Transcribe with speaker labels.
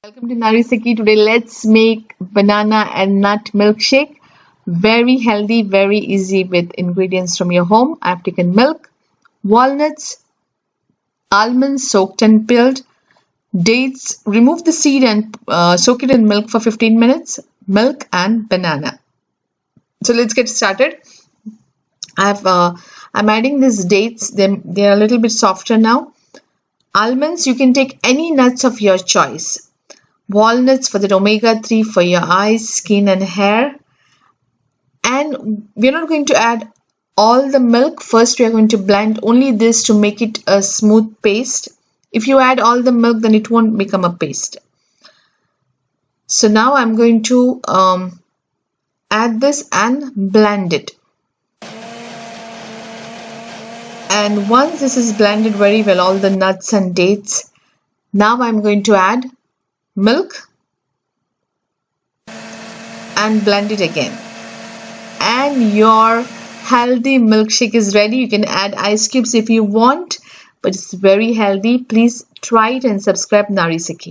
Speaker 1: Welcome to Narisaki. Today let's make banana and nut milkshake. Very healthy, very easy with ingredients from your home. I've taken milk, walnuts, almonds soaked and peeled, dates, remove the seed and soak it in milk for 15 minutes, milk and banana. So let's get started. I'm adding these dates. They're a little bit softer now. Almonds, you can take any nuts of your choice. Walnuts for the omega-3 for your eyes, skin and hair. And we're not going to add all the milk. First we are going to blend only this to make it a smooth paste. If you add all the milk, then it won't become a paste. So now I'm going to add this and blend it. And once this is blended very well, all the nuts and dates, now I'm going to add milk and blend it again. And your healthy milkshake is ready. You can add ice cubes if you want, but it's very healthy. Please try it and subscribe Narisaki.